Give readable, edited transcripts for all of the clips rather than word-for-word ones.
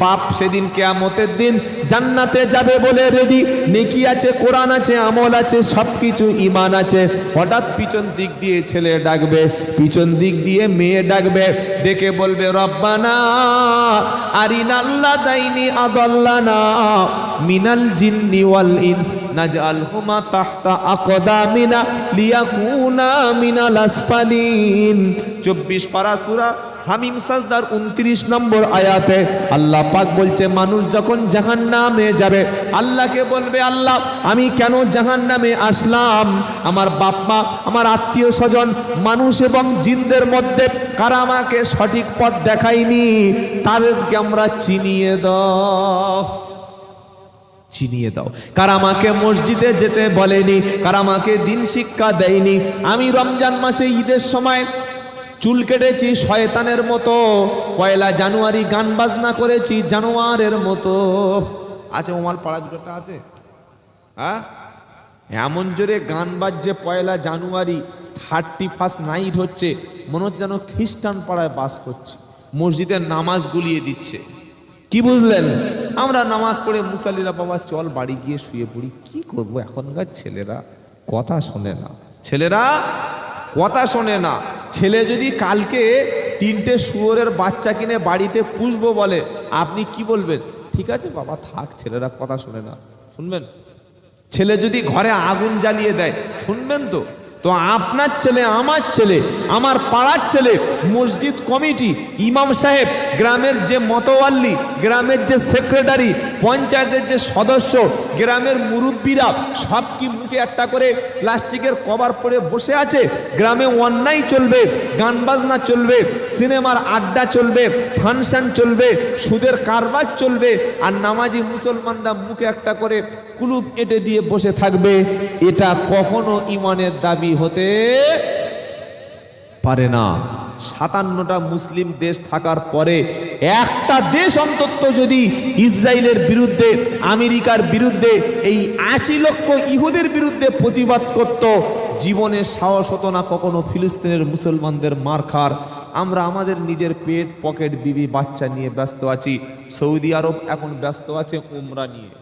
বাপ সেদিন কিয়ামতের দিন জান্নাতে যাবে বলে রেডি, নেকি আছে, কোরআন আছে, আমল আছে, সবকিছু ঈমান আছে। হঠাৎ পিছন দিক দিয়ে ছেলে ডাকবে, পিছন দিক দিয়ে মেয়ে ডাকবে, ডেকে বলবে রব্বানা আরিনাল্লাযাইনি আদাল্লানা মিনাল জিন্নি ওয়াল ইনস নাজআলহুমা তাহতা আকদামিনা লিয়াকুনা মিনাল আসফালিন। 24 পারা সূরা হামিম সাজদার 29 নম্বর আয়াতে আল্লাহ পাক বলছে, মানুষ যখন জাহান্নামে যাবে আল্লাহকে বলবে, আল্লাহ আমি কেন জাহান্নামে আসলাম? আমার বাপ মা, আমার আত্মীয় স্বজন, মানুষ এবং জিনদের মধ্যে কারা আমাকে সঠিক পথ দেখায়নি, তাদেরকে আমরা চিনিয়ে দাও, চিনিয়ে দাও। কারা আমাকে মসজিদে যেতে বলেনি, কারা আমাকে দিন শিক্ষা দেয়নি। আমি রমজান মাসে ঈদের সময় চুল কেটেছি শয়তানের মতো, 1 জানুয়ারি গান বাজনা করেছি জানোয়ারের মতো। আছে ওমাল পাড়া দুটোটা আছে, হ্যাঁ এমন জোরে গান বাজছে 1 জানুয়ারি 31 নাইট হচ্ছে, মনে হচ্ছে যেন খ্রিস্টান পাড়ায় বাস করছে, মসজিদের নামাজ গুলিয়ে দিচ্ছে। কি বুঝলেন? আমরা নামাজ পড়ে মুসাল্লিরা বাবা চল বাড়ি গিয়ে শুয়ে পড়ি। কি করব, এখনকার ছেলেরা কথা শোনে না, ছেলেরা কথা শোনে না। ছেলে যদি কালকে 3টে শুয়োরের বাচ্চা কিনে বাড়িতে পুষবো বলে, আপনি কি বলবেন? ঠিক আছে বাবা থাক, ছেলেরা কথা শোনে না, শুনবেন? ছেলে যদি ঘরে আগুন জ্বালিয়ে দেয় শুনবেন তো? তো আপনার ছেলে, আমার ছেলে, আমার পাড়ার ছেলে, মসজিদ কমিটি, ইমাম সাহেব, গ্রামের যে মতওয়াল্লি, গ্রামের যে সেক্রেটারি, পঞ্চায়েতের যে সদস্য, গ্রামের মুরব্বীরা সব কি মুখে একটা করে প্লাস্টিকের কভার পরে বসে আছে? গ্রামে অন্যায় চলবে, গান বাজনা চলবে, সিনেমার আড্ডা চলবে, ফাংশন চলবে, সুদের কারবার চলবে, আর নামাজি মুসলমানরা মুখে একটা করে কুলুপ এঁটে দিয়ে বসে থাকবে। এটা কখনো ঈমানের দাবি হতে পারে না। 57টা মুসলিম দেশ থাকার পরে একটা দেশ অন্তত যদি ইসরায়েলের বিরুদ্ধে, আমেরিকার বিরুদ্ধে, এই 80 লক্ষ ইহুদের বিরুদ্ধে প্রতিবাদ করত, জীবনে সাহস হতো না কখনো ফিলিস্তিনের মুসলমানদের মার খার। আমরা আমাদের নিজের পেট, পকেট, বিবি, বাচ্চা নিয়ে ব্যস্ত আছি। সৌদি আরব এখন ব্যস্ত আছে উমরা নিয়ে।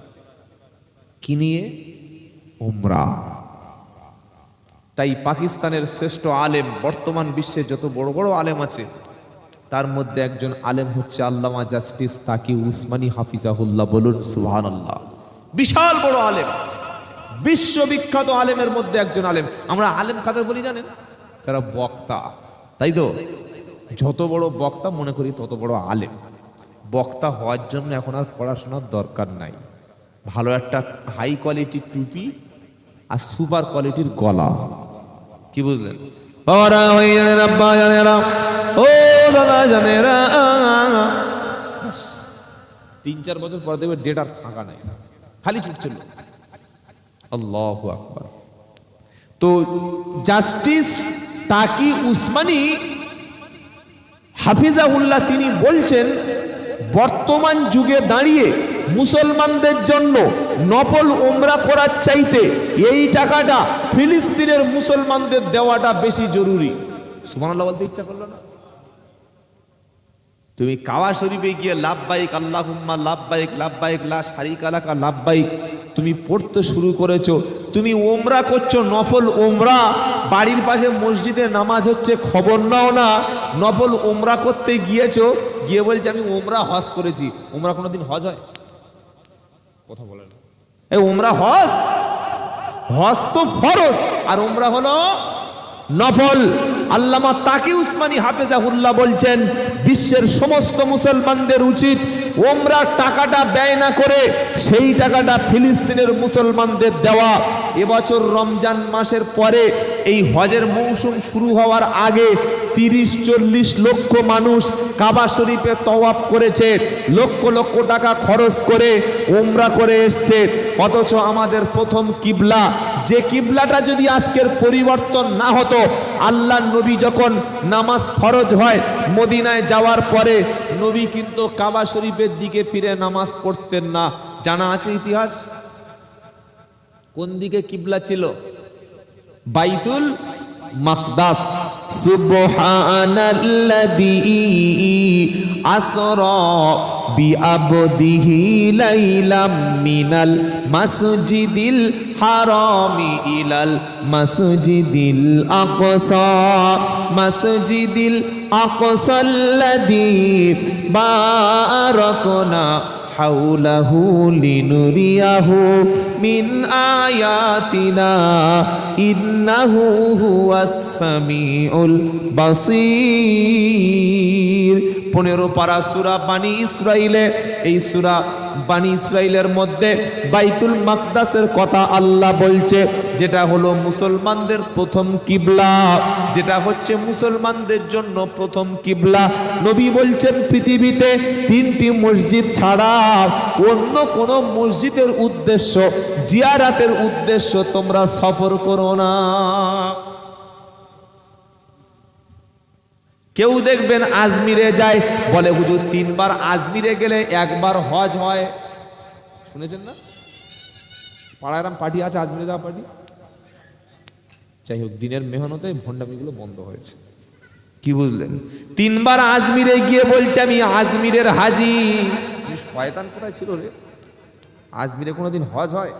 কি নিয়ে? উমরা। তাই পাকিস্তানের শ্রেষ্ঠ আলেম, বর্তমান বিশ্বে যত বড় বড় আলেম আছে তার মধ্যে একজন আলেম হচ্ছে আল্লামা জাস্টিস তাকি উসমানী হাফিজাহুল্লাহ। বলুন সুবহানাল্লাহ। বিশাল বড় আলেম, বিশ্ববিখ্যাত আলেমের মধ্যে একজন আলেম। আমরা আলেম কাদের বলি জানেন? যারা বক্তা, তাই তো? যত বড় বক্তা মনে করি তত বড় আলেম। বক্তা হওয়ার জন্য এখন আর পড়াশোনার দরকার নাই। ভালো একটা হাই কোয়ালিটির টুপি আর সুপার কোয়ালিটির গলা। কি বুঝলেন? বাবারা, ওই জানেরা, আব্বা জানেরা, ও দাদা জানেরা, 3-4 বছর পর দেখবে ডেট আর ফাঁকা নাই, খালি ছুটছে লোক। আল্লাহু আকবার। তো জাস্টিস তাকি উসমানী হাফিজাহুল্লাহ তিনি বলছেন, বর্তমান যুগে দাঁড়িয়ে মুসলমানদের জন্য নফল উমরা করার চাইতে এই টাকাটা ফিলিস্তিনের মুসলমানদের দেওয়াটা বেশি জরুরি। সুবহানাল্লাহ বলতে ইচ্ছা করলো না? তুমি কাবা শরীফে গিয়ে লাব্বাইক আল্লাহুম্মা লাব্বাইক লাব্বাইক লা শারিকা লাকা লাব্বাইক তুমি পড়তে শুরু করেছো, তুমি উমরা করছো, নফল উমরা, বাড়ির পাশে মসজিদে নামাজ হচ্ছে, খবর নাও না। নফল উমরা করতে গিয়েছো, গিয়ে বলছে আমি উমরা হজ করেছি। উমরা কোনোদিন হজ হয়? কথা বলেন। এই উমরা হজ? হজ তো ফরজ আর উমরা হলো নফল। আল্লামা তাকি উসমানী হাফিজাহুল্লাহ বলছেন, বিশ্বের সমস্ত মুসলমানদের উচিত উমরার টাকাটা ব্যয় না করে সেই টাকাটা ফিলিস্তিনের মুসলমানদের দেওয়া। এবছর রমজান মাসের পরে এই হজের মৌসুম শুরু হওয়ার আগে 30-40 লক্ষ মানুষ কাবা শরীফে তওয়াফ করেছে, লক্ষ লক্ষ টাকা খরচ করে উমরা করে এসছে। অথচ আমাদের প্রথম কিবলা, যে কিবলাটা যদি আজকের পরিবর্তন না হতো, আল্লাহ নবী যখন নামাজ ফরজ হয় মদিনায় যাওয়ার পরে নবী কিন্তু কাবা শরীফের দিকে ফিরে নামাজ পড়তেন না। জানা আছে ইতিহাস? কোন দিকে কিবলা ছিল? বাইতুল মাকদাস। সুবহানাল্লাযী আসরা বিআবদিহি লাইলাম মিনাল মাসজিদিল হারামি ইলাল মাসজিদিল আকসা মাসজিদিল আকসাল্লাযী বারাকনা হাওলাহু লিনুরিয়াহু মিন আয়াতিনা ইন্নাহু হুয়াস সামিউল বাসীর। 15 পারা সূরা বানি ইসরাইলে, এই সূরা বানি ইসরাইলের মধ্যে বাইতুল মাকদাসের কথা আল্লাহ বলছে, যেটা হলো মুসলমানদের প্রথম কিবলা, যেটা হচ্ছে মুসলমানদের জন্য প্রথম কিবলা। নবী বলছেন পৃথিবীতে 3টি মসজিদ ছাড়া অন্য কোন মসজিদের উদ্দেশ্য, জিয়ারাতের উদ্দেশ্য তোমরা সফর করো না। কেউ দেখবেন আজমিরে যায়, বলে হুজুর 3 বার আজমিরে গেলে 1 বার হজ হয়। শুনেছেন না? পাড়ায় এরম পার্টি আছে, আজমিরে যাওয়া পার্টি। যাই হোক, দিনের মেহনতে ভণ্ডামিগুলো বন্ধ হয়েছে। কি বুঝলেন? 3 বার আজমিরে গিয়ে বলছে আমি আজমিরের হাজি। শয়তান কোথায় ছিল রে? আজমিরে কোনোদিন হজ হয়?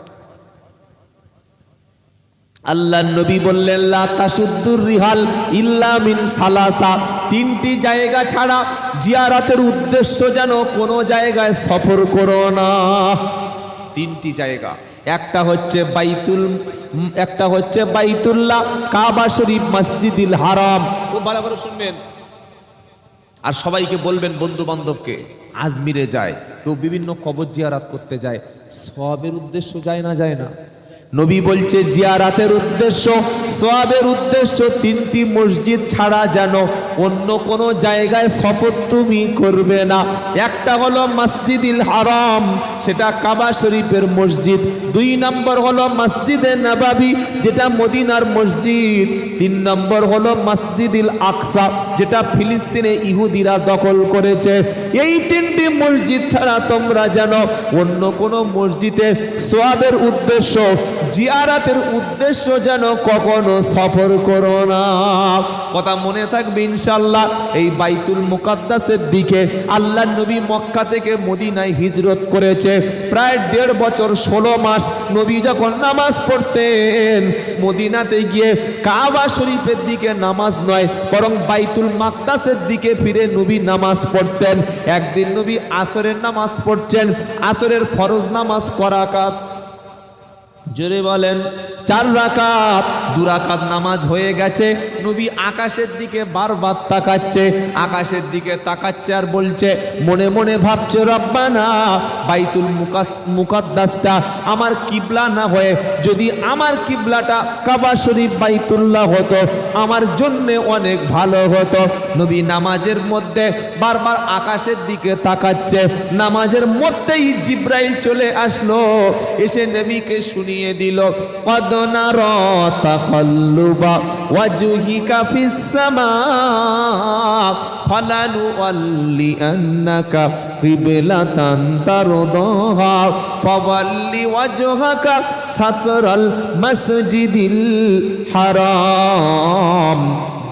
আল্লাহ নবী বললেন লা তাশুদ্দুর রিহাল ইল্লা মিন সালাসা, 3টি জায়গা ছাড়া জিয়ারতের উদ্দেশ্য যেন কোনো জায়গায় সফর করো না। 3টি জায়গা, একটা হচ্ছে বাইতুল্লাহ, কাবা শরীফ, মসজিদুল হারাম। খুব ভালো করে শুনবেন আর সবাইকে বলবেন, বন্ধু বান্ধবকে। আজমিরে যায় কেউ, বিভিন্ন কবর জিয়ারত করতে যায়, সওয়াবের উদ্দেশ্য যায় না? যায় না? নবী বলছে জিয়ারাতের উদ্দেশ্য, সওয়াবের উদ্দেশ্য 3টি মসজিদ ছাড়া যেন অন্য কোন জায়গায় সফর তুমি করবে না। একটা হলো মসজিদুল হারাম, সেটা কাবা শরীফের মসজিদ। 2 নম্বর হলো মসজিদে নববী, যেটা মদিনার মসজিদ। 3 নম্বর হলো মসজিদুল আকসা, যেটা ফিলিস্তিনে ইহুদিরা দখল করেছে। এই 3টি মসজিদ ছাড়া তোমরা যেন অন্য কোন মসজিদে সওয়াবের উদ্দেশ্য, জিয়ারাতের উদ্দেশ্য যেন কখনো সফর করো না। কথা মনে থাকবে ইনশাআল্লাহ। এই বাইতুল মুকাদ্দাসের দিকে আল্লাহর নবী মক্কা থেকে মদিনায় হিজরত করেছে। প্রায় 1.5 বছর 16 মাস নবী যখন নামাজ পড়তেন, মদিনাতে গিয়ে কাবা শরীফের দিকে নামাজ নয়, বরং বাইতুল মাকদাসের দিকে ফিরে নবী নামাজ পড়তেন। একদিন নবী আসরের নামাজ পড়ছেন, আসরের ফরজ নামাজ করা রাকাত, জোরে বলেন 4 রাকাত। 2 রাকাত নামাজ হয়ে গেছে। নবী আকাশের দিকে বারবার তাকাচ্ছে, আকাশের দিকে তাকাচ্ছে আর বলছে, মনে মনে ভাবছে, রব্বানা বাইতুল মুকাদ্দাসটা আমার কিবলা না হয়ে যদি আমার কিবলাটা কাবা শরীফ বাইতুল্লাহ হতো, আমার জন্য অনেক ভালো হতো। নবী নামাজের মধ্যে বারবার আকাশের দিকে তাকাচ্ছে। নামাজের মধ্যেই জিব্রাইল চলে আসলো, এসে নবীকে শুনিয়ে দিল, কদ নারা তাকাল্লুবা ওয়াজহিকা ফিস সামা ফালানুওয়াল্লিআন্নাকা কিবলাতান তারদাহা ফাওয়াল্লি ওয়াজহাকা শাতরাল মাসজিদিল হারাম।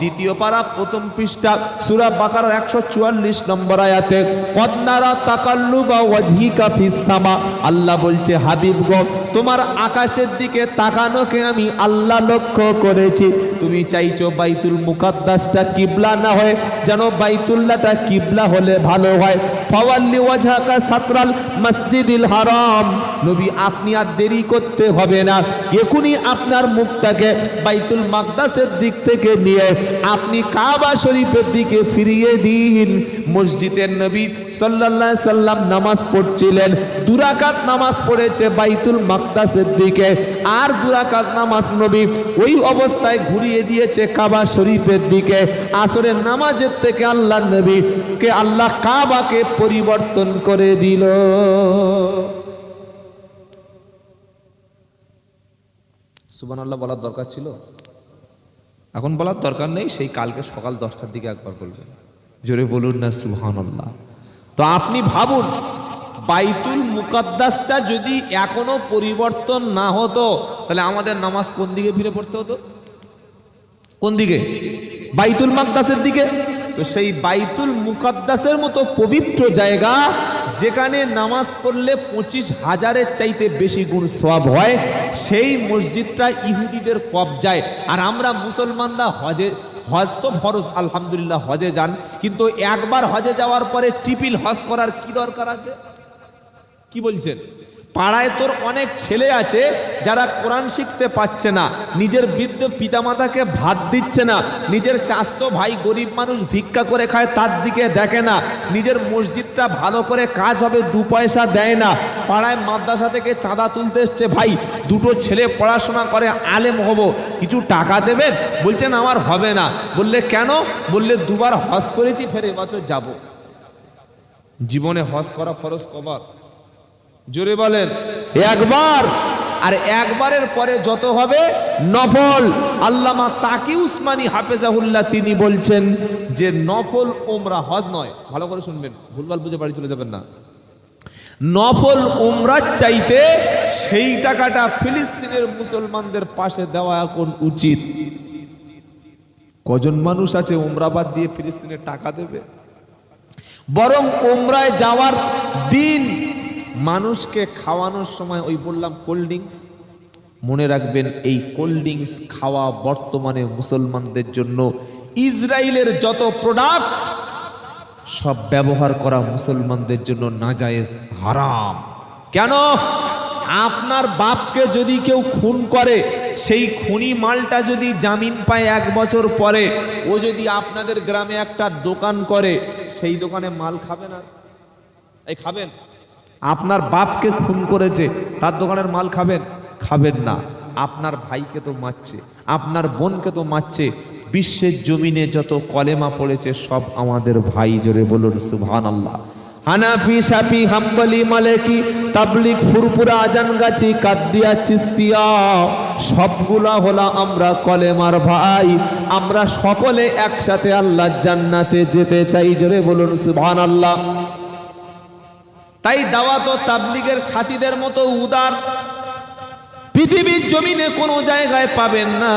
2 পারা 1 পৃষ্ঠা সূরা বাকারার 144 নম্বর আয়াতে, কদ নারা তাকাল্লুবা ওয়াজহিকা ফিস সামা, আল্লাহ বলছে হাবিব গো, তোমার আকাশের দিকে তাকানোকে আমি আল্লাহ লক্ষ্য করেছি। তুমি চাইছো বাইতুল মুকাদ্দাসটা কিবলা না হয়, যেন বাইতুল্লাহটা কিবলা হলে ভালো হয়। ফাওয়াল্লি ওয়াজহাকা শাতরাল মসজিদিল হারাম, নবী আপনি আর দেরি করতে হবে না, এখনই আপনার মুখটাকে বাইতুল মাকদাসের দিক থেকে নিয়ে আপনি কাবা শরীফের দিকে ফিরিয়ে দিন। মসজিদের নবী সাল্লাল্লাহু আলাইহি সাল্লাম নামাজ পড়ছিলেন, 2 রাকাত নামাজ পড়েছে বাইতুল মাকদাসের দিকে, আর 2 রাকাত নামাজ নবী ওই অবস্থায় ঘুরিয়ে দিয়েছে কাবা শরীফের দিকে। আসরের নামাজের থেকে আল্লাহ নবীকে আল্লাহ কাবাকে পরিবর্তন করে দিল। সুবহানাল্লাহ বলার দরকার ছিল, এখন বলার দরকার নেই, সেই কালকে সকাল 10টার দিকে একবার বলবেন, জোরে বলুন না সুবহানাল্লাহ। তো আপনি ভাবুন, বাইতুল মুকাদ্দাসটা যদি এখনো পরিবর্তন না হতো, তাহলে আমাদের নামাজ কোন দিকে ফিরে পড়তে হতো? কোন দিকে? বাইতুল মাকদাসের দিকে। তো সেই বাইতুল মুকাদ্দাসের মতো পবিত্র জায়গা, যেখানে নামাজ পড়লে 25,000-এর চাইতে বেশি গুণ সওয়াব হয়, সেই মসজিদটা ইহুদিদের কবজায়। আর আমরা মুসলমানরা হজ তো ফরজ, আলহামদুলিল্লাহ হজে যান, কিন্তু একবার হজে যাওয়ার পরে ট্রিপল হজ করার কি দরকার আছে? কি বলছেন? পাড়ায় তোর অনেক ছেলে আছে যারা কোরআন শিখতে পারছে না, নিজের বৃদ্ধ পিতামাতাকে ভাত দিচ্ছে না, নিজের চাচতো ভাই গরিব মানুষ ভিক্ষা করে খায় তার দিকে দেখে না, নিজের মসজিদটা ভালো করে কাজ হবে 2 পয়সা দেয় না, পাড়ায় মাদ্রাসা থেকে চাঁদা তুলতে এসছে, ভাই দুটো ছেলে পড়াশোনা করে আলেম হব, কিছু টাকা দেবেন? বলছেন আমার হবে না। বললে কেন? বললে 2 বার হজ করেছি, ফের এবছর যাব। জীবনে হজ করা ফরজ কবার? জোরে বলেন। একবার। আর একবারের পরে যত হবে নফল। আল্লামা তাকি উসমানী হাফেজাহুল্লাহ তিনি বলছেন যে নফল উমরা, হজ নয়, ভালো করে শুনবেন, ভুলভাল বুঝে বাড়ি চলে যাবেন না। নফল উমরার চাইতে সেই টাকাটা ফিলিস্তিনের মুসলমানদের পাশে দেওয়া এখন উচিত। কজন মানুষ আছে উমরা বাদ দিয়ে ফিলিস্তিনের টাকা দেবে? বরং উমরায় যাওয়ার দিন মানুষকে খাওয়ানোর সময় ওই বললাম কোল্ড ড্রিঙ্কস, মনে রাখবেন এই কোল্ড ড্রিঙ্কস খাওয়া বর্তমানে মুসলমানদের জন্য ইসরায়েলের যত প্রোডাক্ট সব ব্যবহার করা মুসলমানদের জন্য নাজায়েজ, হারাম। কেন? আপনার বাপকে যদি কেউ খুন করে, সেই খুনি মালটা যদি জামিন পায় 1 বছর পরে, ও যদি আপনাদের গ্রামে একটা দোকান করে, সেই দোকানে মাল খাবে না? এই খাবেন? আপনার বাপকে খুন করেছে, তার দোকানের মাল খাবেন? খাবেন না। আপনার ভাইকে তো মারছে, আপনার বোনকে তো মারছে। বিশ্বের জমিনে যত কলেমা পড়েছে সব আমাদের ভাই, জোরে বলুন সুবহানাল্লাহ। হানাফি, শাফি, হাম্বলি, মালিকি, তাবলিগ, ফুরফুরা, আজানগাছি, কাদরিয়া, চিশতিয়া, সবগুলা হলো আমরা কলেমার ভাই। আমরা সকলে একসাথে আল্লাহর জান্নাতে যেতে চাই, জোরে বলুন সুবহানাল্লাহ। তাই দাওয়াত ও তাবলীগের সাথীদের মতো উদার পৃথিবীর জমিনে কোনো জায়গায় পাবেন না।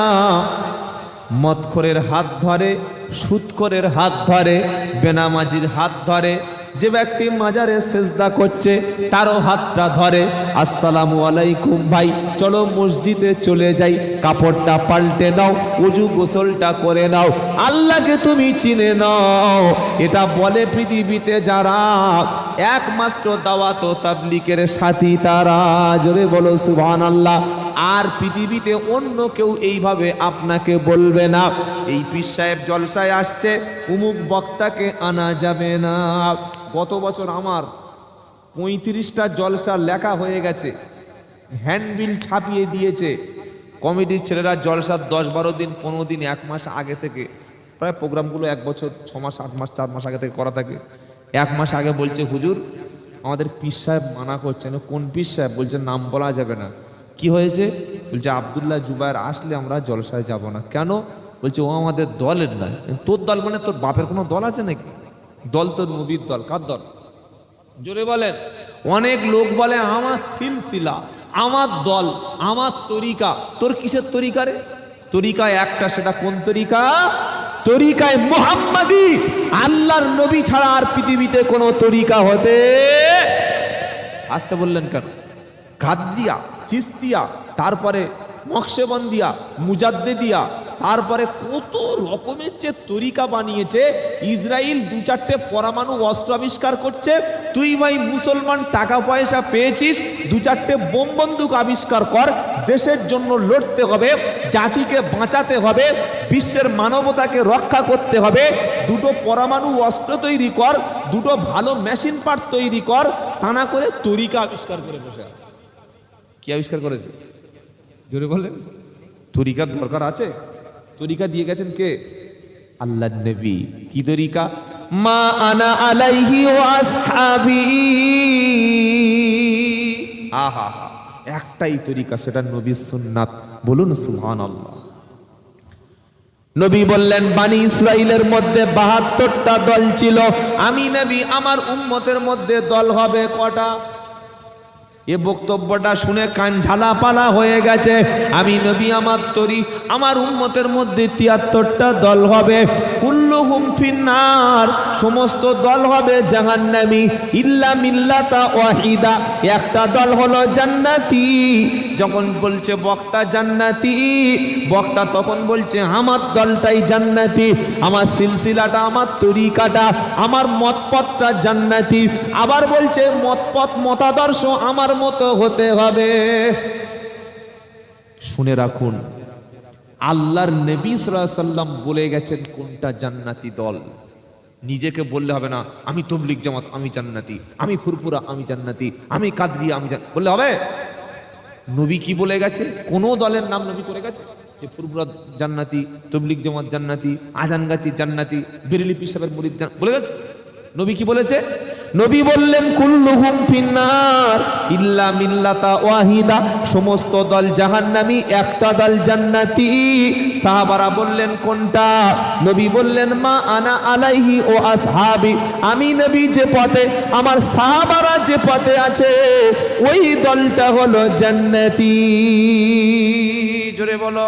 মদখোরের হাত ধরে, সুদখোরের হাত ধরে, বেনামাজির হাত ধরে, যে ব্যক্তি মাজারে সেজদা করছে তারও হাতটা ধরে। আসসালামু আলাইকুম ভাই, চলো মসজিদে চলে যাই, কাপড়টা পাল্টে নাও, ওযু গোসলটা করে নাও, আল্লাহকে তুমি চিনে নাও। এটা বলে পৃথিবীতে যারা একমাত্র দাওয়াত ও তাবলীগের সাথী, তারা, জোরে বলো সুবহানাল্লাহ। আর পৃথিবীতে অন্য কেউ এইভাবে আপনাকে বলবে না এই পীর সাহেব জলসায় আসছে, উমুক বক্তাকে আনা যাবে না। গত বছর আমার 35টা জলসা লেখা হয়ে গেছে, হ্যান্ডবিল ছাপিয়ে দিয়েছে কমিটির ছেলেরা। জলসার 10-12 দিন, 15 দিন, 1 মাস আগে থেকে, প্রায় প্রোগ্রামগুলো 1 বছর, 6 মাস, 8 মাস, 4 মাস আগে থেকে করা থাকে। 1 মাস আগে বলছে হুজুর আমাদের পীর সাহেব মানা করছেন। কোন পীর সাহেব? বলছে নাম বলা যাবে না। কি হয়েছে? বলছে আব্দুল্লাহ জুবায়ের আসলে আমরা জলসায় যাব না। কেন? বলছে ও আমাদের দলের নয়। তোর দল মানে তোর বাপের কোনো দল আছে নাকি? দল তো নবীর দল। কার দল? জোরে বলেন। অনেক লোক বলে আমার সিলসিলা, আমার দল, আমার তরিকা। তোর কিসের তরিকা রে? তরিকা একটা, সেটা কোন তরিকা? তরিকায় মুহাম্মাদি। আল্লাহর নবী ছাড়া আর পৃথিবীতে কোনো তরিকা হতে আসতে বললেন কেন? কাদরিয়া, চিশতিয়া, তারপরে নকশবন্দিয়া, মুজাদ্দিদিয়া, তারপরে কত রকমের যে তরিকা বানিয়েছে। ইসরায়েল 2-4টে পরমাণু অস্ত্র আবিষ্কার করছে, তুই ভাই মুসলমান টাকা পয়সা পেয়েছিস, 2-4টে বোম বন্দুক আবিষ্কার কর। দেশের জন্য লড়তে হবে, জাতিকে বাঁচাতে হবে, বিশ্বের মানবতাকে রক্ষা করতে হবে। 2টো পরমাণু অস্ত্র তৈরি কর, 2টো ভালো মেশিন পার্ট তৈরি কর, তা না করে তরিকা আবিষ্কার করে বসে আছে। কি আবিষ্কার করেছে? জোরে বলেন। তরিকার দরকার আছে? তরিকা দিয়ে গেছেন কে? আল্লাহর নবী। কি তরিকা? মা আনা আলাইহি ওয়া আসহাবি। আহা, একটাই তরিকা, সেটা নবীর সুন্নাত। বলুন সুবহানাল্লাহ। নবী বললেন বানি ইসরাইলের মধ্যে 72টা দল ছিল, আমি নবী আমার উম্মতের মধ্যে দল হবে কটা? এ বক্তব্যটা শুনে কান ঝালাপালা হয়ে গেছে। আমি নবী আমার তরি আমার উম্মতের মধ্যে ৭৩টা দল হবে, কুল্লুহুম ফিন্নার, সমস্ত দল হবে জাহান্নামী, ইল্লা মিল্লাতা ওয়াহিদা, একটা দল হলো জান্নাতি। যখন বলছে বক্তা জান্নাতি, বক্তা তখন বলছে আমার দলটাই জান্নাতি, আমার সিলসিলাটা, আমার তরিকাটা, আমার মতপথটা জান্নাতি। আবার বলছে মতপথ মতাদর্শ আমার মতো হতে হবে। শুনে রাখুন, আল্লাহর নবী সাল্লাল্লাহু আলাইহি ওয়াসাল্লাম বলে গেছেন কোনটা জান্নাতি দল। নিজেকে বললে হবে না আমি তবলিগ জামাত আমি জান্নাতি, আমি ফুরফুরা আমি জান্নাতি, আমি কাদরিয়া আমি বললে হবে? নবী কি বলে গেছে? কোন দলের নাম নবী করে গেছে যে ফুরফুরা জান্নাতি, তবলিগ জামাত জান্নাতি, আজানগাছি জান্নাতি, বেরেলি পীর সাহেবের মুরিদ বলে গেছে? নবী কি বলেছে? নবী বললেন কুল্লুহুম ফিন্নার ইল্লা মিল্লাতা ওয়াহিদা, সমস্ত দল জাহান্নামী, একটা দল জান্নাতি। সাহাবারা বললেন কোনটা? নবী বললেন মা আনা আলাইহি ও আসহাবি, আমি নবী যে পথে, আমার সাহাবারা যে পথে আছে ওই দলটা হলো জান্নাতি। জোরে বলো।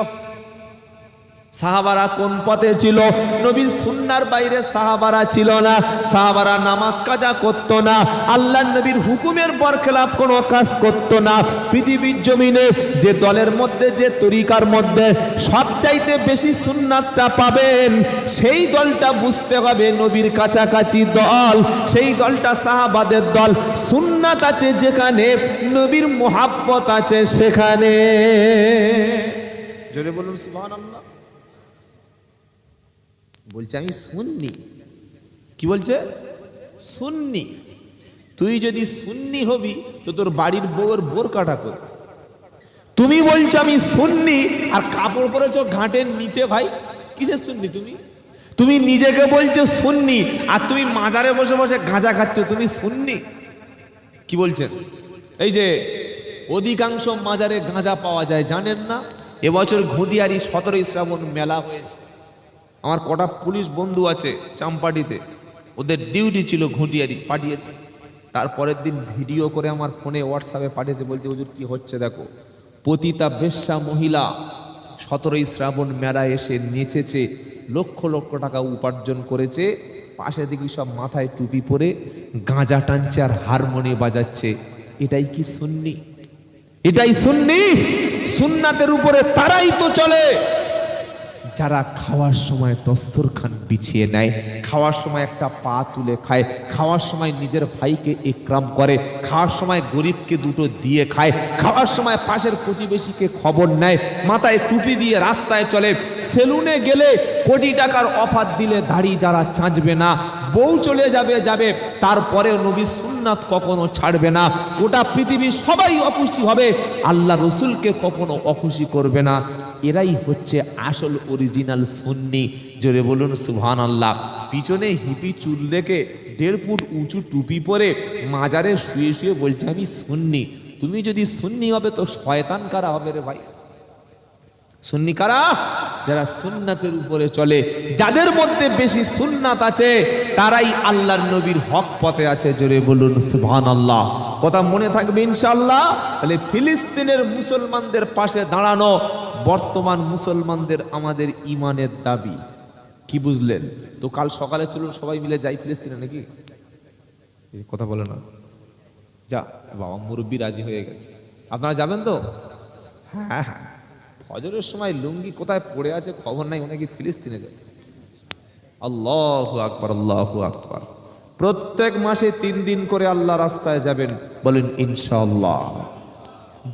সাহাবারা কোন পথে ছিল? নবীর সুন্নাহর বাইরে সাহাবারা ছিল না। সাহাবারা নামাজ কাজা করতো না, আল্লাহর নবীর হুকুমের বরখেলাপ কোনো কাজ করতো না। পৃথিবীর জমিনে যে দলের মধ্যে, যে তরিকার মধ্যে সবচাইতে বেশি সুন্নাতটা পাবেন, সেই দলটা বুঝতে হবে নবীর কাছাকাছি দল, সেই দলটা সাহাবাদের দল। সুন্নাত আছে যেখানে, নবীর মুহাব্বত আছে সেখানে। জোরে বলুন সুবহানাল্লাহ। বলছে আমি সুন্নি। কি বলছে? সুন্নি। তুই যদি সুন্নি হবি তো তোর বাড়ির বউয়ের বোরকাটা কর। তুমি বলছো আমি সুন্নি আর কাপড় পরেছো ঘাটের নিচে, ভাই কিসের সুন্নি তুমি? তুমি নিজেকে বলছো সুন্নি আর তুমি মাজারে বসে বসে গাঁজা খাচ্ছ, তুমি সুন্নি? কি বলছেন? এই যে অধিকাংশ মাজারে গাঁজা পাওয়া যায় জানেন না? এবছর ঘুঁটিয়ারি 17 শ্রাবণ মেলা হয়েছে। আমার কটা পুলিশ বন্ধু আছে চাম্পাটিতে, ওদের ডিউটি ছিল ঘুঁটিয়ারি, পাঠিয়েছে। তারপরের দিন ভিডিও করে আমার ফোনে হোয়াটসঅ্যাপে পাঠিয়েছে, বলছে হুজুর কি হচ্ছে দেখো। পতিতা বেশ্যা মহিলা 17 শ্রাবণ মেলায় এসে নেচেছে, লক্ষ লক্ষ টাকা উপার্জন করেছে। পাশে দেখি সব মাথায় টুপি পরে গাঁজা টানছে আর হারমোনি বাজাচ্ছে। এটাই কি সুন্নি? এটাই সুন্নি? সুন্নাতের উপরে তারাই তো চলে যারা খাওয়ার সময় দস্তরখান বিছিয়ে নেয়, খাওয়ার সময় একটা পা তুলে খায়, খাওয়ার সময় নিজের ভাইকে ইকরাম করে, খাওয়ার সময় গরিবকে দুটো দিয়ে খায়, খাওয়ার সময় পাশের প্রতিবেশীকে খবর নেয়, মাথায় টুপি দিয়ে রাস্তায় চলে। সেলুনে গেলে কোটি টাকার অফার দিলে দাড়ি যারা চাঁচবে না, বউ চলে যাবে, তারপরে নবী সুন্নাত কখনো ছাড়বে না। গোটা পৃথিবী সবাই অখুশি হবে, আল্লাহ রসুলকে কখনো অখুশি করবে না। এরাই হচ্ছে আসল অরিজিনাল সুন্নি। জোরে বলুন সুবহানাল্লাহ। পিছনে হিপি চুল রেখে 1.5 ফুট উঁচু টুপি পরে মাজারে শুয়ে শুয়ে বলছে আমি সুন্নি। তুমি যদি সুন্নি হবে তো শয়তান কারা হবে রে ভাই? সুন্নি কারা? যারা সুন্নাতের উপরে চলে, যাদের মধ্যে বেশি সুন্নাত আছে তারাই আল্লাহর নবীর হক পথে আছে। জোরে বলুন সুবহানাল্লাহ। কথা মনে থাকবে ইনশাআল্লাহ। তাহলে ফিলিস্তিনের মুসলমানদের পাশে দাঁড়ানো বর্তমান মুসলমানদের আমাদের ইমানের দাবি। কি বুঝলেন? তো কাল সকালে চলুন সবাই মিলে যাই ফিলিস্তিনে, নাকি? কথা বলে না যা বাবা, মুরব্বী রাজি হয়ে গেছে। আপনারা যাবেন তো? হ্যাঁ হ্যাঁ, ফজরের সময় লুঙ্গি কোথায় পড়ে আছে খবর নাই, অনেকে ফিলিস্তিনে যায়। আল্লাহু আকবার, আল্লাহু আকবার। প্রত্যেক মাসে 3 দিন করে আল্লাহ রাস্তায় যাবেন, বলেন ইনশাআল্লাহ।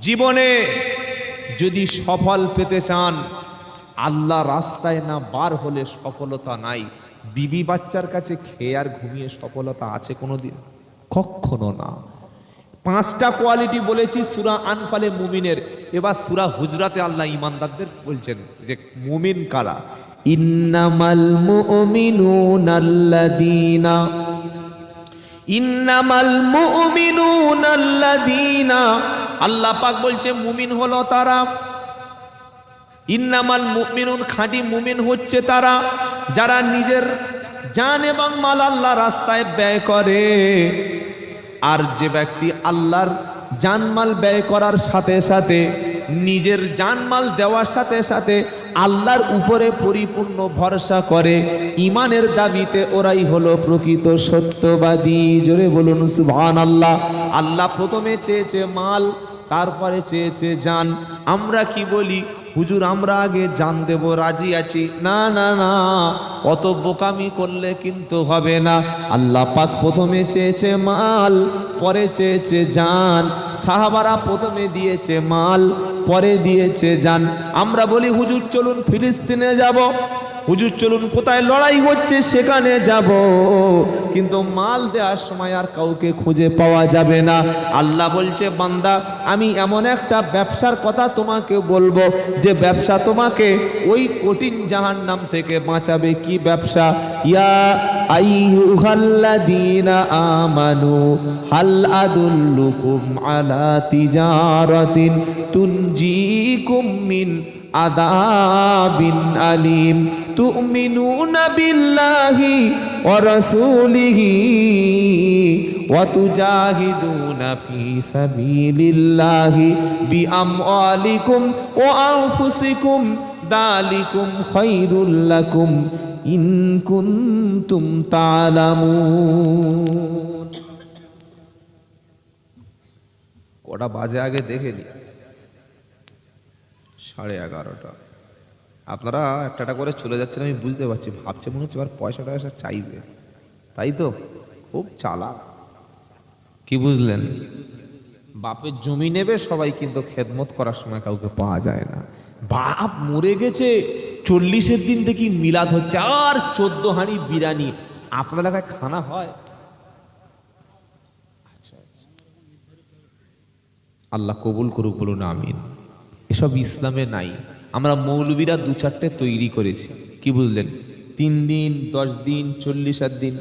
জীবনে যদি সফল পেতে চান, আল্লাহ রাস্তায় না বার হলে সফলতা নাই। বিবি বাচ্চার কাছে খেয়ে আর ঘুমিয়ে সফলতা আছে কোনোদিন? কখনো না। 5টা কোয়ালিটি বলেছি সূরা আনফালে মুমিনের। এবার সূরা হুজরাতে আল্লাহ ঈমানদারদের বলছেন যে মুমিন কারা। ইন্নামাল মুমিনুনাল্লাযীনা, আল্লাহ পাক বলছে মুমিন হলো তারা। ইন্নামাল মুমিনুন, খাঁটি মুমিন হচ্ছে তারা যারা নিজের জান এবং মাল আল্লাহ রাস্তায় ব্যয় করে। আর যে ব্যক্তি আল্লাহর জানমাল ব্যয় করার সাথে সাথে, নিজের জানমাল দেওয়ার সাথে সাথে আল্লাহর উপরে পরিপূর্ণ ভরসা করে, ইমানের দাবিতে ওরাই হলো প্রকৃত সত্যবাদী। জোরে বলুন সুবহানাল্লাহ। আল্লাহ প্রথমে চেয়েছে মাল, তারপরে চেয়েছে জান। আমরা কি বলি, হুজুর আমরা আগে জান দেব, রাজি আছি। না না না, অত বোকামি করলে কিন্তু হবে না। আল্লাহ পাক প্রথমে চেয়েছে মাল, পরে চেয়েছে জান। সাহাবারা প্রথমে দিয়েছে মাল, পরে দিয়েছে জান। আমরা বলি হুজুর চলুন ফিলিস্তিনে যাব, হুজুর চলুন কোথায় লড়াই হচ্ছে সেখানে যাব, কিন্তু মাল দেওয়ার সময় আর কাউকে খুঁজে পাওয়া যাবে না। আল্লাহ বলছে বান্দা আমি এমন একটা ব্যবসার কথা তোমাকে বলবো, যে ব্যবসা তোমাকে ওই কঠিন জাহান্নাম থেকে বাঁচাবে। কি ব্যবসা? ইয়া আইয়ুহাল্লাযীনা আমানু হাল আদুল্লুকুম আলা তিজারাতিন তুনজিকুম মিন আযাবিন আলীম তু'মিনুনা বিল্লাহি ওয়া রাসূলিহি ওয়া তুজাহিদুনা ফি সাবিলিল্লাহি বিআমওয়ালিকুম ওয়া আনফুসিকুম যালিকুম খায়রুল লাকুম ইন কুনতুম তা'লামুন। কটা বাজে আগে দেখে নি, 11:30। আপনারা একটা করে চলে যাচ্ছেন, আমি বুঝতে পারছি। ভাবছে মনে হচ্ছে এবার পয়সা টয়সা চাইবে, তাই তো? খুব চালাক। কি বুঝলেন? বাপের জমি নেবে সবাই, কিন্তু খেদমত করার সময় কাউকে পাওয়া যায় না। বাপ মরে গেছে, 40-এর দিন থেকে মিলাদ হচ্ছে, আর 14 হাঁড়ি বিরিয়ানি। আপনার এলাকায় খানা হয়? আচ্ছা, আল্লাহ কবুল করুক, বলুন আমিন। এসব ইসলামে নাই। আমরা মৌলবীরা 2-4টে তৈরি করেছি। কি বুঝলেন? 3 দিন, 10 দিন, 40 দিন,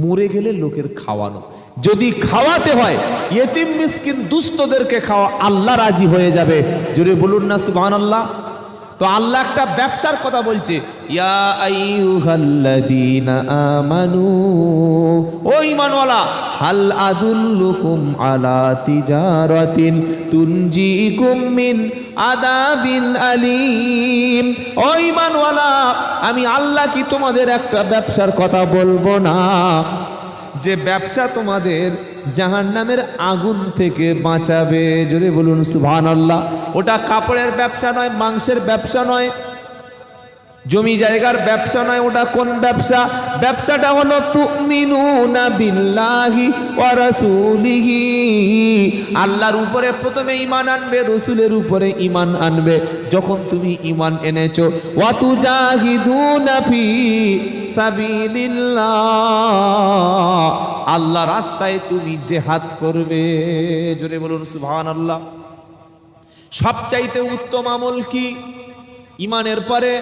মরে গেলে লোকের খাওয়ানো। যদি খাওয়াতে হয় ইয়েতিম মিসকিন দুস্থদেরকে খাওয়া, আল্লাহ রাজি হয়ে যাবে। জোরে বলুন না সুবহানাল্লাহ। তো আল্লাহ একটা ব্যবসার কথা বলছে, ইয়া আইয়ুহাল্লাযীনা আমানু, ও ঈমানওয়ালা, হাল আদুল্লুকুম আলা তিজারাতিন তুনজিকুম মিন আযাবিন আলীম। ও ঈমানওয়ালা, আমি আল্লাহ কি তোমাদের একটা ব্যবসার কথা বলবো না, যে ব্যবসা তোমাদের জাহান্নামের আগুন থেকে বাঁচাবে? জোরে বলুন সুবহানাল্লাহ। ওটা কাপড়ের ব্যবসা নয়, মাংসের ব্যবসা নয়, জমি জায়গার ব্যবসা নয়। ওটা কোন ব্যবসা? ব্যবসাটা হলো তুমিনুনা বিল্লাহি ওয়া রাসূলিহি। আল্লাহর উপরে প্রথমে ঈমান আনবে, রাসূলের উপরে ঈমান আনবে। যখন তুমি ঈমান এনেছো, ওয়া তুজাহিদুনা ফি সাবিলিল্লাহ, আল্লাহ রাস্তায় তুমি জিহাদ করবে। জোরে বলুন সুবহানাল্লাহ। সবচাইতে উত্তম আমল কি? ঈমানের পরে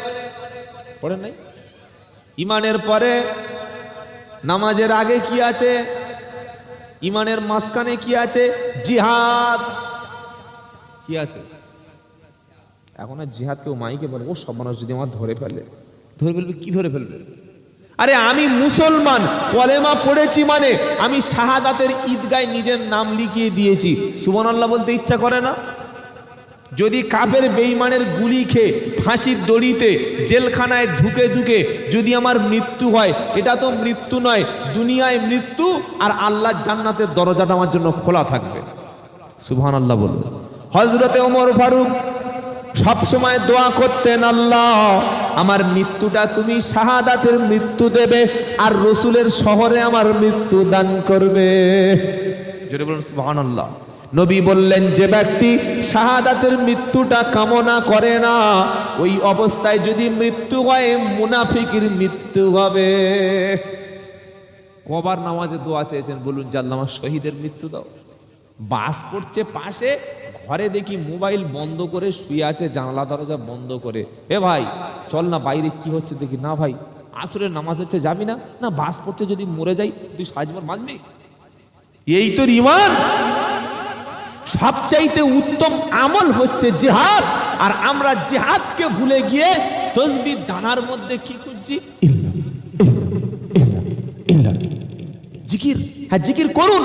পড়েন নাই? ঈমানের পরে নামাজের আগে কি আছে? ঈমানের মাঝখানে কি আছে? জিহাদ। কি আছে? এখন আর জিহাদ কেউ মাইকে বলে, ও সব মানুষ যদি আমার ধরে ফেলবে। কি ধরে ফেলবে? আরে আমি মুসলমান, কলেমা পড়েছি মানে আমি শাহাদাতের ঈদগায় নিজের নাম লিখিয়ে দিয়েছি। সুবহানাল্লাহ বলতে ইচ্ছা করে না? যদি কাফের বেঈমানের গুলি খেয়ে ফাঁসির দড়িতে জেলখানায় ঢুকে ঢুকে যদি আমার মৃত্যু হয়, এটা তো মৃত্যু নয়, দুনিয়ায় মৃত্যু, আর আল্লাহর জান্নাতের দরজাটা আমার জন্য খোলা থাকবে। সুবহানাল্লাহ বলুন। হযরতে ওমর ফারুক সবসময় দোয়া করতেন, আল্লাহ আমার মৃত্যুটা তুমি শাহাদাতের মৃত্যু দেবে, আর রসুলের শহরে আমার মৃত্যু দান করবে। যেটা বলুন সুবহানাল্লাহ। নবী বললেন, যে ব্যক্তি শাহাদাতের মৃত্যুটা কামনা করে না, ওই অবস্থায় যদি মৃত্যু হয় মুনাফিকের মৃত্যু হবে। কবার নামাজে দোয়া চেয়েছেন বলুন, যে আল্লাহ আমার শহীদের মৃত্যু দাও। বাস পড়ছে পাশে, ঘরে দেখি মোবাইল বন্ধ করে শুয়ে আছে, জানলা দরজা বন্ধ করে। এ ভাই চল না বাইরে কি হচ্ছে দেখি। না ভাই আসরের নামাজ হচ্ছে, যাবি না? না বাস পড়ছে, যদি মরে যাই তুই সারা জীবন বাঁচবি? এই তো ঈমান। সবচাইতে উত্তম আমল হচ্ছে জিহাদ, আর আমরা জিহাদকে ভুলে গিয়ে তসবিহ দানার মধ্যে কি করছি? জিকির। হ্যাঁ জিকির করুন,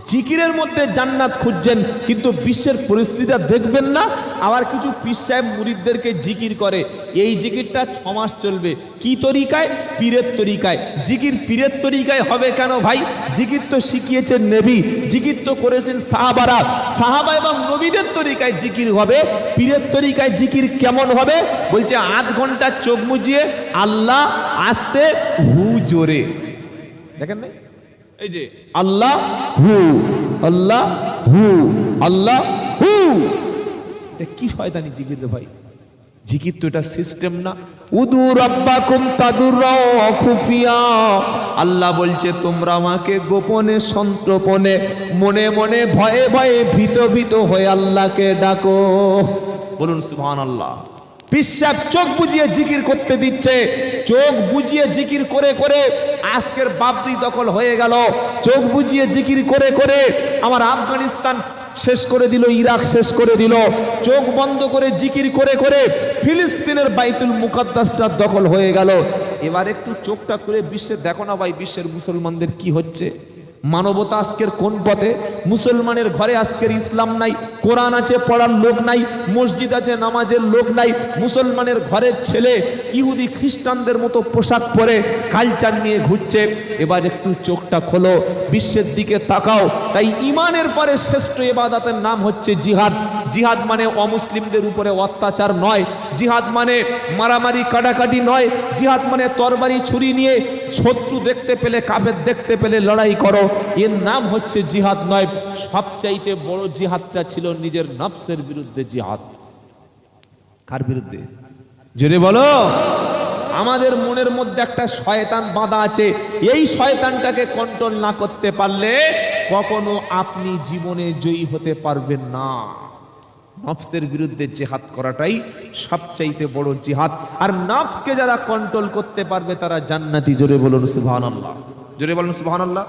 জিকিরের মধ্যে জান্নাত খুঁজছেন, কিন্তু বিশ্বের পরিস্থিতিটা দেখবেন না। আবার কিছু পীর সাহেব মুরিদদেরকে জিকির করে, এই জিকিরটা 6 মাস চলবে। কি তরিকায়? পীরের তরিকায়। জিকির পীরের তরিকায় হবে কেন ভাই? জিকির তো শিখিয়েছেন নবী, জিকির তো করেছেন সাহাবারা, সাহাবা এবং নবীদের তরিকায় জিকির হবে। পীরের তরিকায় জিকির কেমন হবে? বলছে আধ ঘন্টা চোখ মুজিয়ে আল্লাহ, আস্তে হু জোরে। দেখেন না, এই যে আল্লাহ হু, আল্লাহ হু, আল্লাহ হু। এটা কি শয়তানি জিকির রে ভাই? জিকির তো এটা সিস্টেম না। উদু রাব্বাকুম তাদুররা ওয়া খুফিয়া। আল্লাহ বলছে তোমরা আমাকে গোপনে সন্তর্পণে মনে মনে ভয়ে ভয়ে ভীত ভীত হয়ে আল্লাহকে ডাকো। বলুন সুবহানাল্লাহ। পিসাব চোখ বুজিয়ে জিকির করতে দিচ্ছে, চোখ বুজিয়ে জিকির করে করে আজকের বাবরি দখল হয়ে গেল। চোখ বুজিয়ে জিকির করে করে আমার আফগানিস্তান শেষ করে দিল, ইরাক শেষ করে দিল। চোখ বন্ধ করে জিকির করে করে ফিলিস্তিনের বাইতুল মুকাদ্দাসটা দখল হয়ে গেল। এবার একটু চোখটা করে বিশ্বে দেখো না ভাই, বিশ্বের মুসলমানদের কি হচ্ছে। মানবতা আজকের কোন পথে? মুসলমানের ঘরে আজকের ইসলাম নাই, কোরআন আছে পড়ার লোক নাই, মসজিদ আছে নামাজের লোক নাই। মুসলমানের ঘরের ছেলে ইহুদি খ্রিস্টানদের মতো পোশাক পরে কালচার নিয়ে ঘুরছে। এবার একটু চোখটা খোলো, বিশ্বের দিকে তাকাও। তাই ইমানের পরে শ্রেষ্ঠ ইবাদতের নাম হচ্ছে জিহাদ। জিহাদ মানে অমুসলিমদের উপরে অত্যাচার নয়, জিহাদ মানে মারামারি কাটাকাটি নয়, জিহাদ মানে তরবারি ছুরি নিয়ে শত্রু দেখতে পেলে, কাফের দেখতে পেলে লড়াই করো, এর নাম হচ্ছে জিহাদ নয়। সবচাইতে বড় জিহাদটা ছিল নিজের নফসের বিরুদ্ধে জিহাদ। কার বিরুদ্ধে? জোরে বলো। আমাদের মনের মধ্যে একটা শয়তান বাঁধা আছে, এই শয়তানটাকে কন্ট্রোল না করতে পারলে কখনো আপনি জীবনে জয়ী হতে পারবেন না। নফসের বিরুদ্ধে জিহাদ করাটাই সবচাইতে বড় জিহাদ। আর নফসকে যারা কন্ট্রোল করতে পারবে তারা জান্নাতি। জোরে বলুন সুবহানাল্লাহ, জোরে বলুন সুবহানাল্লাহ।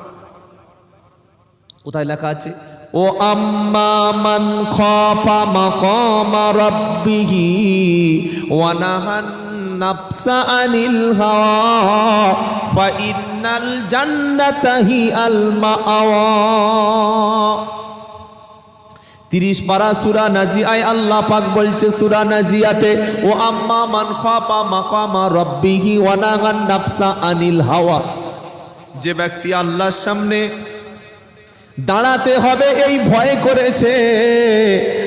কোথায় লেখা আছে? ও আম্মা মান খাফা মাকামা রাব্বিহি ওয়া নাহান নাফসা আনিল হাওয়া ফাইন্নাল জান্নাতা হিয়াল মাআওয়া। 30 পারা সূরা নাজিয়ায় আল্লাহ পাক বলছে, সূরা নাজিয়াতে, ও আম্মা মান খাফা মাকামা রাব্বিহি ওয়া নাহান নাফসা আনিল হাওয়া। যে ব্যক্তি আল্লাহর সামনে দাঁড়াতে হবে এই ভয় করেছে,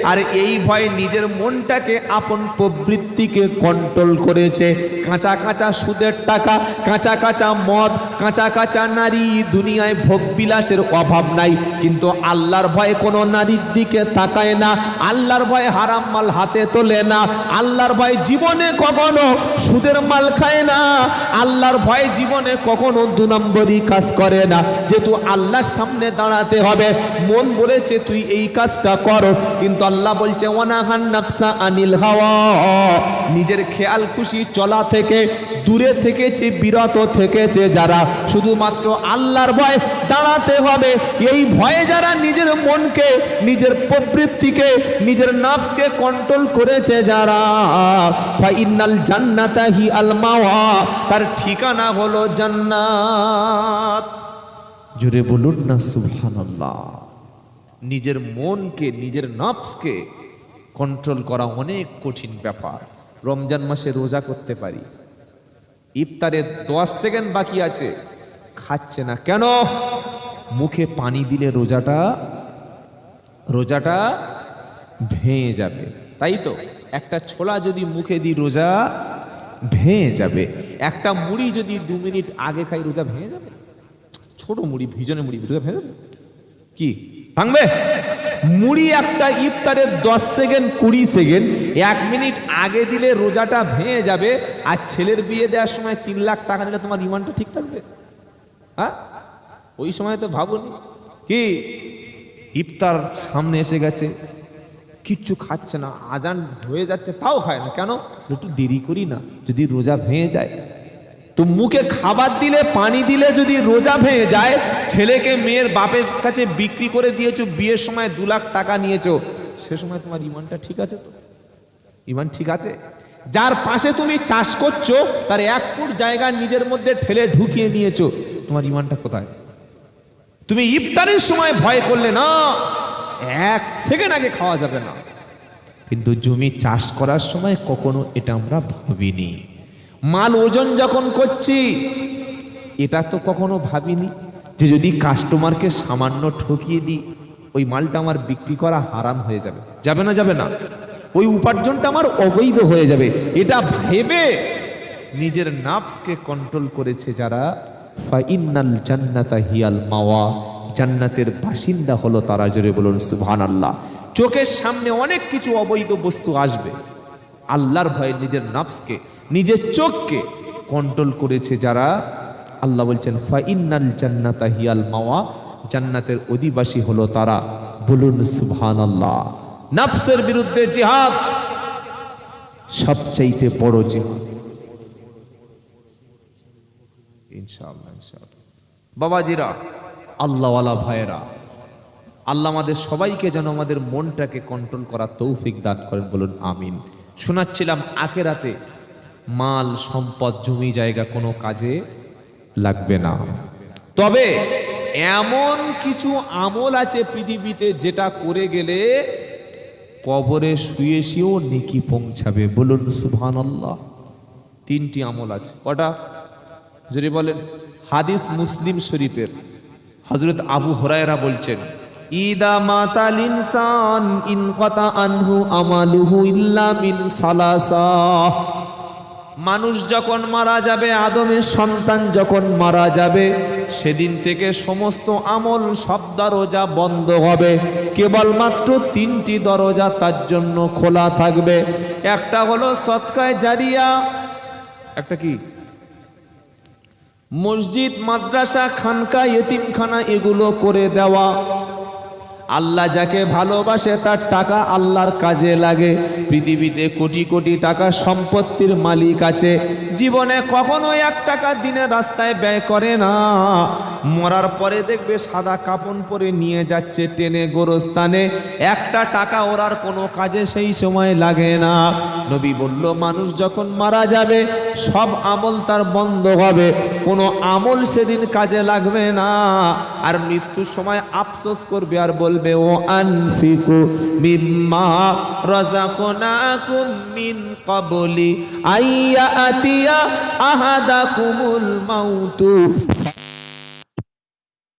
আর এই ভয় নিজের মনটাকে, আপন প্রবৃত্তিকে কন্ট্রোল করেছে। কাঁচা কাঁচা সুদের টাকা, কাঁচা কাঁচা মদ, কাঁচা কাঁচা নারী, দুনিয়ায় ভোগ বিলাসের অভাব নাই, কিন্তু আল্লাহর ভয়ে কোনো নারীর দিকে তাকায় না, আল্লাহর ভয়ে হারাম মাল হাতে তোলে না, আল্লাহর ভয়ে জীবনে কখনো সুদের মাল খায় না, আল্লাহর ভয়ে জীবনে কখনো 2 নম্বরই কাজ করে না। যেহেতু আল্লাহর সামনে দাঁড়াতে হবে, মন বলেছে তুই এই কাজটা করো, কিন্তু আল্লাহ বলছে ওয়ানাহান নাফসা আনিল হাওয়া, নিজের খেয়াল খুশি চলা থেকে দূরে থেকেছে, বিরত থেকেছে যারা, শুধুমাত্র আল্লাহর ভয় দাঁড়াতে হবে। এই ভয়ে যারা নিজের মনকে, নিজের প্রবৃত্তিকে, নিজের নফসকে কন্ট্রোল করেছে যারা, ফাইনাল জান্নাতা হিয়াল মাওয়া, তার ঠিকানা হলো জান্নাত। জোরে বলুন না সুবহানাল্লাহ। নিজের মনকে, নিজের নফসকে কন্ট্রোল করা অনেক কঠিন ব্যাপার। রমজান মাসে রোজা করতে পারি, ইফতারে 10 সেকেন্ড বাকি আছে, খাচ্ছে না কেন? মুখে পানি দিলে রোজাটা ভেঙে যাবে, তাই তো? একটা ছোলা যদি মুখে দিই রোজা ভেঙে যাবে, একটা মুড়ি যদি 2 মিনিট আগে খাই রোজা ভেঙে যাবে? ছোট মুড়ি, ভিজনে মুড়ি, রোজা ভেঙে যাবে কি? ভাঙবে? মুড়ি একটা ইফতারের 10 সেকেন্ড 20 সেকেন্ড 1 মিনিট আগে দিলে রোজাটা ভেঙে যাবে। আর ছেলের বিয়ে দেওয়ার সময় 3 লাখ টাকা নিলে তোমার ইমানটা ঠিক থাকবে? হ্যাঁ, ওই সময় তো ভাবুনি কি ইফতার সামনে এসে গেছে, কিচ্ছু খাচ্ছে না, আজান হয়ে যাচ্ছে তাও খায় না কেন? একটু দেরি করি না, যদি রোজা ভেঙে যায়। তো মুখে খাবার দিলে, পানি দিলে যদি রোজা ভেঙে যায়, ছেলেকে মেয়ের বাপের কাছে বিক্রি করে দিয়েছো, বিয়ের সময় 2 লাখ টাকা নিয়েছো, সে সময় তোমার ইমানটা ঠিক আছে তো? ইমান ঠিক আছে? যার পাশে তুমি চাষ করছো তার 1 ফুট জায়গা নিজের মধ্যে ঠেলে ঢুকিয়ে নিয়েছো, তোমার ইমানটা কোথায়? তুমি ইফতারের সময় ভয় করলে না, 1 সেকেন্ড আগে খাওয়া যাবে না, কিন্তু জমি চাষ করার সময় কখনো এটা আমরা ভাবিনি। মাল ওজন যখন করছি এটা তো কখনো ভাবিনি যে যদি কাস্টমারকে সামান্য ঠকিয়ে দিই ওই মালটা আমার বিক্রি করা হারাম হয়ে যাবে, যাবে না যাবে না, ওই উপার্জনটা আমার অবৈধ হয়ে যাবে। এটা ভেবে নিজের নাফসকে কন্ট্রোল করেছে যারা, ফাইন্নাল জান্নাতা হিয়াল মাওয়া, জান্নাতের বাসিন্দা হলো তারা। জোরে বলুন সুবহানাল্লাহ। চোখের সামনে অনেক কিছু অবৈধ বস্তু আসবে, আল্লাহর ভয়ে নিজের নাফসকে, নিজের চোখকে কন্ট্রোল করেছে যারা, আল্লাহ বলছেন ফাইন্নাল জান্নাতা হিয়াল মাওয়া, জান্নাতের অধিবাসী হলো তারা। বলুন সুবহানাল্লাহ। নাফসের বিরুদ্ধে জিহাদ সবচাইতে বড় জিহাদ, ইনশাআল্লাহ ইনশাআল্লাহ। বাবাজিরা, আল্লাহওয়ালা ভাইয়েরা, আল্লাহ আমাদের সবাইকে যেন আমাদের মনটাকে কন্ট্রোল করার তৌফিক দান করেন, বলুন আমিন। শোনাচ্ছিলাম আখিরাতে মাল সম্পদ জমি জায়গা কোনো কাজে লাগবে না, তবে এমন কিছু আমল আছে পৃথিবীতে যেটা করে গেলে কবরে শুয়ে শুয়েও নেকি পৌঁছাবে, বলুন সুবহানাল্লাহ। 3টি আমল আছে। কটা? যদি বলেন। হাদিস মুসলিম শরীফের, হযরত আবু হুরায়রা বলছেন, ইদা মাতাল ইনসান ইনকাতা আনহু আমালুহু ইল্লা মিন সালাসা। মানুষ যখন মারা যাবে, আদমের সন্তান যখন মারা যাবে, সেদিন থেকে সমস্ত আমল সব দরজা বন্ধ হবে, কেবলমাত্র 3টি দরজা তার জন্য খোলা থাকবে। একটা হলো সদকায়ে জারিয়া, একটা কি? মসজিদ, মাদ্রাসা, খানকা, ইতিমখানা এগুলো করে দেওয়া। আল্লাহ যাকে ভালোবাসে তার টাকা আল্লাহর কাজে লাগে। পৃথিবীতে কোটি কোটি টাকা সম্পত্তির মালিক আছে, জীবনে কখনো 1 টাকা দিনের রাস্তায় ব্যয় করে না। মরার পরে দেখবে সাদা কাপড় পরে নিয়ে যাচ্ছে টেনে গোরস্থানে, 1টা টাকা ওরার কোনো কাজে সেই সময় লাগে না। নবী বলল, মানুষ যখন মারা যাবে সব আমল তার বন্ধ হবে, কোনো আমল সেদিন কাজে লাগবে না। আর মৃত্যুর সময় আফসোস করবে আর বলবে, ও আনফিকু মিম্মা রাযাকনাকুম মিন ক্বাবলি আইয়াতিয়া আহাদাকুমুল মাউতু